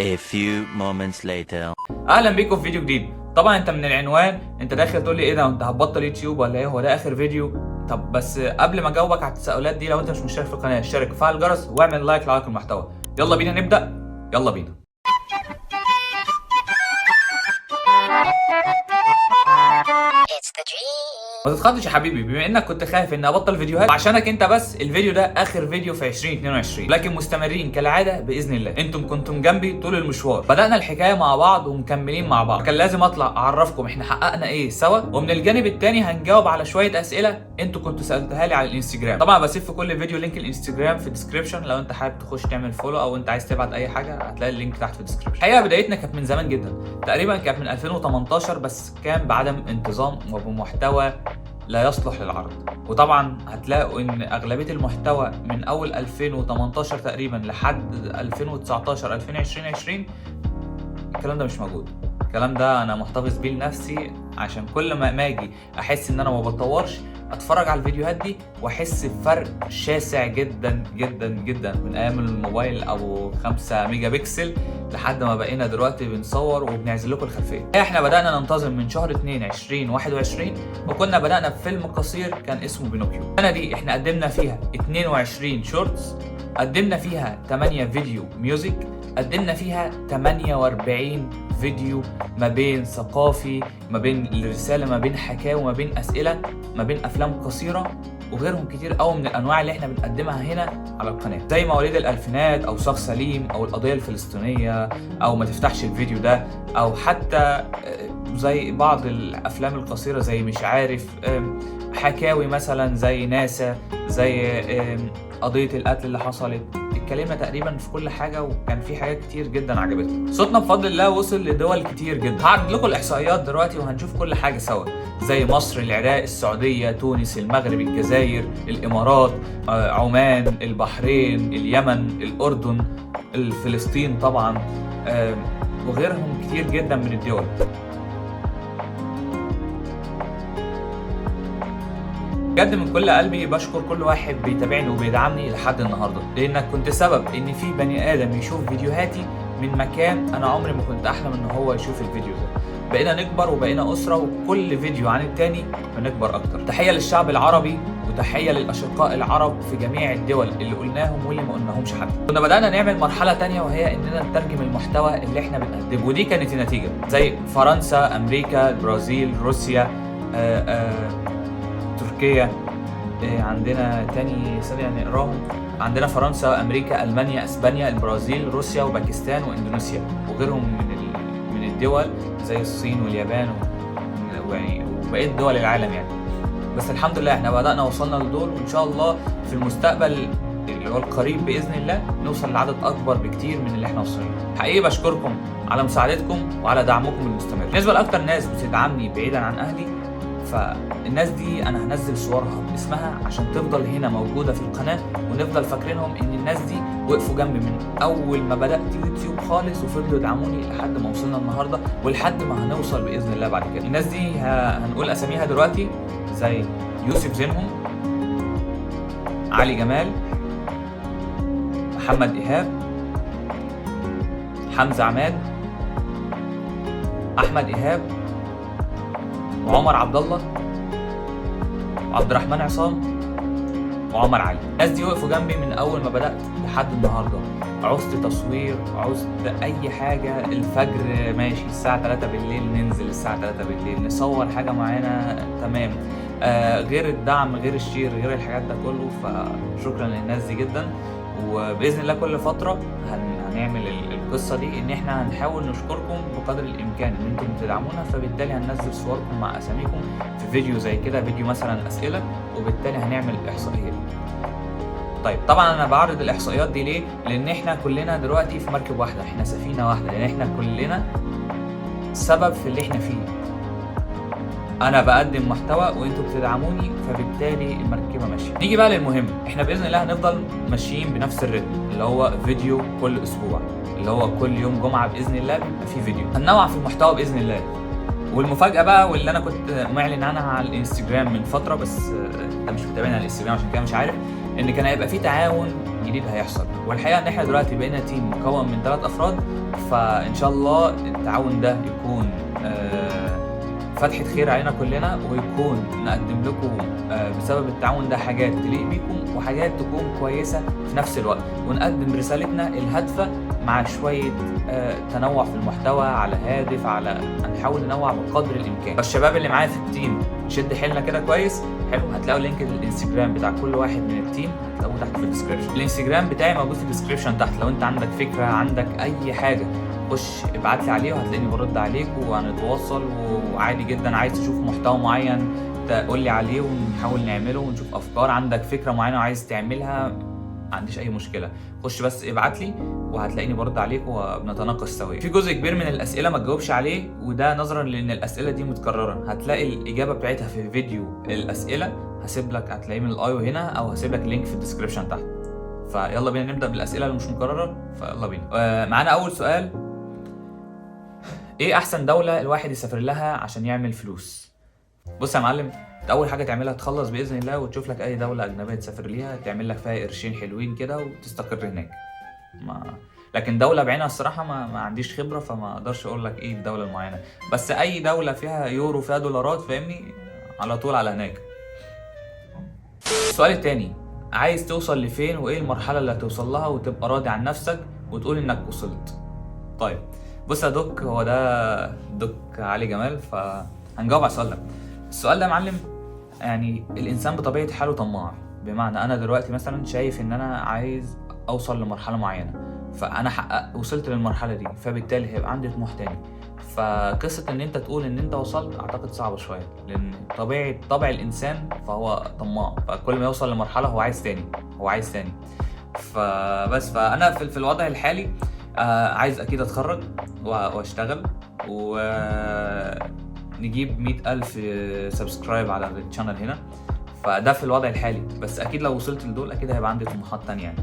A few moments later. اهلا بيكم في فيديو جديد. طبعا انت من العنوان انت داخل تقول لي ايه ده، انت هتبطل يوتيوب ولا ايه؟ هو ده اخر فيديو؟ طب بس قبل ما اجاوبك على التساؤلات دي، لو انت مش مشترك في القناه اشترك وفعل الجرس واعمل لايك لو عجبك المحتوى. يلا بينا نبدا. يلا بينا. ما تتخضش يا حبيبي، بما انك كنت خايف اني ابطل فيديوهات عشانك انت بس، الفيديو ده اخر فيديو في 2022، لكن مستمرين كالعاده باذن الله. انتم كنتم جنبي طول المشوار، بدانا الحكايه مع بعض ومكملين مع بعض، كان لازم اطلع اعرفكم احنا حققنا ايه سوا، ومن الجانب الثاني هنجاوب على شويه اسئله انتوا كنتوا سالتوها لي على الانستجرام. طبعا بسيب في كل فيديو لينك الانستجرام في الديسكربشن، لو انت حابب تخش تعمل فولو او انت عايز تبعت اي حاجه هتلاقي اللينك تحت في الديسكربشن. الحقيقه بدايتنا كانت من زمان جدا، تقريبا كانت من 2018، بس كان بعدم انتظام وبمحتوى لا يصلح للعرض. وطبعا هتلاقوا ان اغلبيه المحتوى من اول 2018 تقريبا لحد 2019 2020 الكلام ده مش موجود. الكلام ده انا محتفظ بيه لنفسي، عشان كل ما اجي احس ان انا ما بتطورش اتفرج على الفيديوهات دي واحس بفرق شاسع جدا جدا جدا، من ايام الموبايل ابو 5 ميجا بكسل لحد ما بقينا دلوقتي بنصور وبنعزل لكم الخلفيه. احنا بدانا ننتظم من شهر 2 2021، وكنا بدانا بفيلم قصير كان اسمه بينوكيو. السنه دي احنا قدمنا فيها 22 شورتس، قدمنا فيها 8 فيديو ميوزك، قدمنا فيها 48 فيديو ما بين ثقافي، ما بين الرساله، ما بين حكاوي، ما بين اسئله، ما بين افلام قصيره، وغيرهم كتير قوي من الانواع اللي احنا بنقدمها هنا على القناه، زي مواليد الالفينات او شخص سليم او القضيه الفلسطينيه او ما تفتحش الفيديو ده، او حتى زي بعض الافلام القصيره زي مش عارف، حكاوي مثلا زي ناسا، زي قضيه القتل اللي حصلت. اتكلمنا تقريبا في كل حاجه، وكان في حاجات كتير جدا عجبتنا. صوتنا بفضل الله وصل لدول كتير جدا. هعرض لكم الاحصائيات دلوقتي وهنشوف كل حاجه سوا، زي مصر، العراق، السعوديه، تونس، المغرب، الجزائر، الامارات، عمان، البحرين، اليمن، الاردن، فلسطين طبعا، وغيرهم كتير جدا من الدول. بجد من كل قلبي بشكر كل واحد بيتابعني وبيدعمني لحد النهارده، لانك كنت سبب ان في بني ادم يشوف فيديوهاتي من مكان انا عمري ما كنت احلم ان هو يشوف الفيديو ده. بقينا نكبر وبقينا اسره، وكل فيديو عن التاني بنكبر اكتر. تحيه للشعب العربي وتحيه للاشقاء العرب في جميع الدول اللي قلناهم واللي ما قلناهمش حتى. كنا بدانا نعمل مرحله تانية، وهي اننا نترجم المحتوى اللي احنا بنقدمه، ودي كانت النتيجه، زي فرنسا، امريكا، البرازيل، روسيا، تركيا، عندنا تاني ثانية نقراهم، عندنا فرنسا، امريكا، المانيا، اسبانيا، البرازيل، روسيا، وباكستان، واندونيسيا، وغيرهم من الدول زي الصين واليابان ويعني وبقية دول العالم يعني. بس الحمد لله احنا بدأنا وصلنا لدول، وان شاء الله في المستقبل اللي هو القريب باذن الله نوصل لعدد اكبر بكتير من اللي احنا وصلنا. حقيقي بشكركم على مساعدتكم وعلى دعمكم المستمر. بالنسبة لاكتر ناس بتدعمني بعيدا عن اهلي، فالناس دي انا هنزل صورها باسمها عشان تفضل هنا موجوده في القناه، ونفضل فاكرينهم ان الناس دي وقفوا جنبي من اول ما بدات يوتيوب خالص، وفضلوا يدعموني لحد ما وصلنا النهارده، ولحد ما هنوصل باذن الله بعد كده. الناس دي هنقول اساميها دلوقتي، زي يوسف زينهم، علي جمال، محمد ايهاب، حمزه عماد، احمد ايهاب، وعمر عبد الله، وعبد الرحمن عصام، وعمر علي. الناس دي وقفوا جنبي من اول ما بدات لحد النهارده. عوزت تصوير، عوزت اي حاجه، الفجر ماشي، الساعه 3 بالليل ننزل، الساعه 3 بالليل نصور حاجه معينه، تمام. غير الدعم، غير الشير، غير الحاجات ده كله، فشكرا للناس دي جدا. وباذن الله كل فتره هنعمل القصه دي، ان احنا هنحاول نشكركم بقدر الامكان ان انتم بتدعمونا، فبالتالي هننزل صوركم مع اساميكم في فيديو زي كده، فيديو مثلا اسئله، وبالتالي هنعمل الاحصائيه. طيب طبعا انا بعرض الاحصائيات دي ليه؟ لان احنا كلنا دلوقتي في مركب واحده، احنا سفينه واحده، لان احنا كلنا سبب في اللي احنا فيه. انا بقدم محتوى وانتوا بتدعموني، فبالتالي المركبه ماشيه. نيجي بقى للمهم، احنا باذن الله هنفضل ماشيين بنفس الريتم، اللي هو فيديو كل اسبوع، اللي هو كل يوم جمعه باذن الله بيبقى فيه فيديو. هننوع في المحتوى باذن الله، والمفاجاه بقى واللي انا كنت معلن عنها على الانستجرام من فتره، بس انت مش متابعني على الانستجرام عشان كده مش عارف، ان كان هيبقى في تعاون جديد هيحصل. والحقيقه ان احنا دلوقتي بقينا تيم مكون من 3 افراد، فان شاء الله التعاون ده يكون فتحة خير علينا كلنا، ويكون نقدم لكم بسبب التعاون ده حاجات تليق بيكم وحاجات تكون كويسة في نفس الوقت، ونقدم رسالتنا الهادفة مع شوية تنوع في المحتوى على هادف، على هنحاول ننوع بقدر الإمكان. فالشباب اللي معايا في التيم نشد حيلنا كده كويس. حلو، هتلاقوا لينك الانستجرام بتاع كل واحد من التيم هتلاقوه تحت في الديسكربشن. الانستجرام بتاعي موجود في الديسكربشن تحت، لو انت عندك فكرة عندك أي حاجة خش ابعت لي عليه وهتلاقيني برد عليك وهنتواصل. وعادي جدا عايز تشوف محتوى معين تقول لي عليه ونحاول نعمله، ونشوف افكار. عندك فكره معينه وعايز تعملها ما عنديش اي مشكله، خش بس ابعت لي وهتلاقيني برد عليك وبنتناقش سوا. في جزء كبير من الاسئله ما تجاوبش عليه، وده نظرا لان الاسئله دي متكرره. هتلاقي الاجابه بتاعتها في فيديو الاسئله، هسيب لك هتلاقيه من الايو هنا او هسيب لك اللينك في الديسكربشن تحت. فيلا بينا نبدا بالاسئله اللي مش مكرره. فيلا بينا. معانا اول سؤال: ايه احسن دولة الواحد يسافر لها عشان يعمل فلوس؟ بص يا معلم، اول حاجة تعملها تخلص باذن الله وتشوف لك اي دولة اجنبية تسافر ليها تعمل لك فيها قرشين حلوين كده وتستقر هناك. لكن دولة بعينها الصراحة ما عنديش خبرة، فما اقدرش اقول لك ايه الدولة المعينة، بس اي دولة فيها يورو فيها دولارات فاهمني، على طول على هناك. السؤال التاني: عايز توصل لفين وايه المرحلة اللي هتوصل لها وتبقى راضي عن نفسك وتقول انك وصلت؟ طيب بص يا دوك، هو ده دوك علي جمال، فهنجاوب على السؤال ده. السؤال ده يا معلم، يعني الانسان بطبيعه حاله طماع. بمعنى انا دلوقتي مثلا شايف ان انا عايز اوصل لمرحله معينه، فانا وصلت للمرحله دي، فبالتالي هيبقى عندي طموح تاني. فقصه ان انت تقول ان انت وصلت اعتقد صعبه شويه، لان طبع الانسان فهو طماع، فكل ما يوصل لمرحله هو عايز تاني. فانا في الوضع الحالي عايز اكيد اتخرج واشتغل ونجيب 100,000 سبسكرايب على الشانل هنا. فده في الوضع الحالي، بس اكيد لو وصلت لدول اكيد هيبقى عندي طموحات تانية يعني.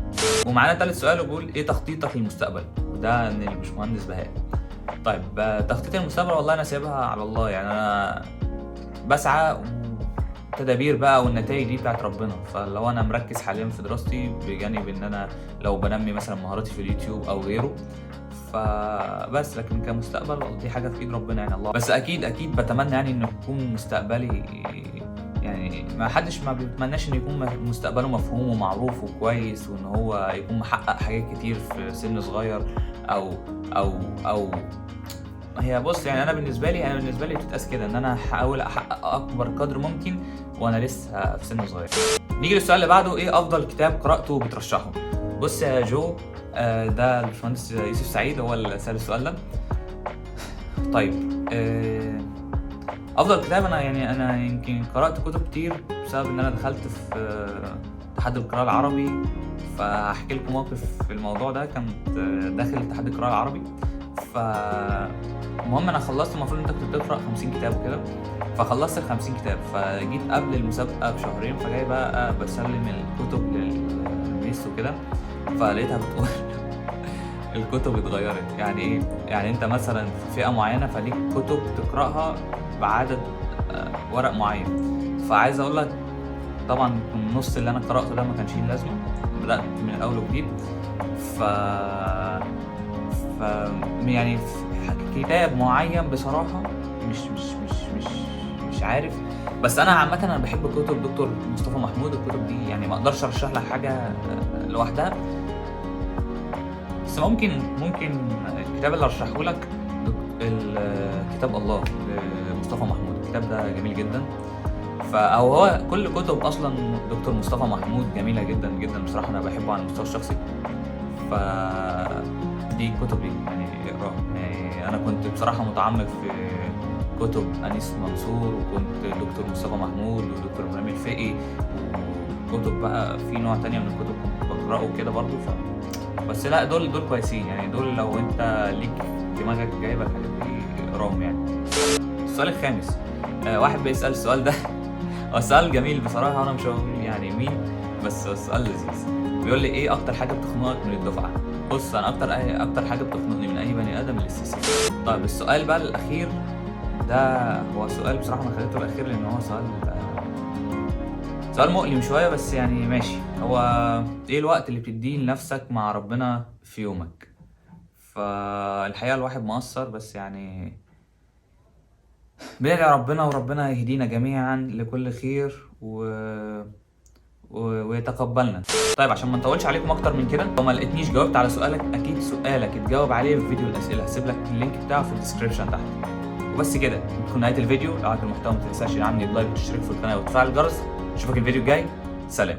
ومعانا ثالث سؤال وبيقول: ايه تخطيطك للمستقبل؟ وده من الباشمهندس بهاء. طيب تخطيط المستقبل والله انا سايبها على الله، يعني انا بسعى تدابير بقى والنتائج دي بتاعت ربنا. فلو انا مركز حاليا في دراستي بجانب ان انا لو بنمي مثلا مهاراتي في اليوتيوب او غيره فبس، لكن كمستقبل دي حاجه في ايد ربنا يعني الله. بس اكيد بتمنى يعني ان يكون مستقبلي، يعني ما حدش ما بيتمناش ان يكون مستقبله مفهوم ومعروف وكويس، وان هو يكون محقق حاجات كتير في سن صغير او هي بص، يعني انا بالنسبه لي بتتقاس كده ان انا هحاول احقق اكبر قدر ممكن وانا لسه في سن صغير. نيجي للسؤال اللي بعده: ايه افضل كتاب قراته وبترشحه؟ بص يا جو، ده الباشمهندس يوسف سعيد هو اللي سأل السؤال ده. طيب افضل كتاب، انا يمكن قرات كتب كتير بسبب ان انا دخلت في اتحاد القراءه العربي. فهحكي لكم موقف في الموضوع ده. كنت داخل اتحاد القراءه العربي، فالمهم انا خلصت، المفروض انت كنت بتقرا 50 كتاب وكده، فخلصت ال 50 كتاب. فجيت قبل المسابقه بشهرين، فجاي بقى بسلم الكتب للميس وكده، فلقيتها بتقول الكتب اتغيرت. يعني ايه؟ يعني انت مثلا في فئه معينه فليك كتب تقراها بعدد ورق معين. فعايز اقول لك طبعا النص اللي انا قراته ده ما كانش ليه لازمه، بدات من الاول وجديد. يعني كتاب معين بصراحه مش عارف. بس انا عامه انا بحب كتب دكتور مصطفى محمود. الكتب دي يعني ما اقدرش ارشح لك حاجه لوحدها، بس ممكن الكتاب اللي ارشحه لك كتاب الله لمصطفى محمود. الكتاب ده جميل جدا. هو كل كتب اصلا دكتور مصطفى محمود جميله جدا جدا بصراحه، انا بحبه على المستوى الشخصي. دي كتب يعني اقراها. يعني انا كنت بصراحه متعمق في كتب انيس منصور، وكنت دكتور مصطفى محمود ودكتور ابراهيم الفقي، وكتب بقى في نوع تانية من الكتب كنت بقراه كده برضو. بس لا، دول كويسين يعني، دول لو انت ليك دماغك جايبه الحاجات دي اقراهم يعني. السؤال الخامس: واحد بيسأل السؤال ده هو سؤال جميل بصراحه، وانا مش هقول يعني مين، بس السؤال لذيذ. بيقول لي: ايه اكتر حاجه بتخنقك من الدفعه؟ بص، انا اكتر حاجه بتخنقني من اي بني ادم الاستسلام. طيب السؤال بقى الاخير ده هو سؤال بصراحة انا خليته الاخير لان هو سؤال مؤلم شوية، بس يعني ماشي. هو ايه الوقت اللي بتديه لنفسك مع ربنا في يومك؟ فالحقيقة الواحد مقصر، بس يعني بندعي ربنا وربنا يهدينا جميعا لكل خير ويتقبلنا. طيب عشان ما نطولش عليكم اكتر من كده، لو ما لقيتنيش جاوبت على سؤالك، اكيد سؤالك اتجاوب عليه في فيديو الاسئله، هسيب لك اللينك بتاعه في الديسكربشن تحت. وبس كده تكون نهايه الفيديو. لو عجبك المحتوى ما تنساش تعمل لايك وتشترك في القناه وتفعل الجرس. اشوفك الفيديو الجاي. سلام.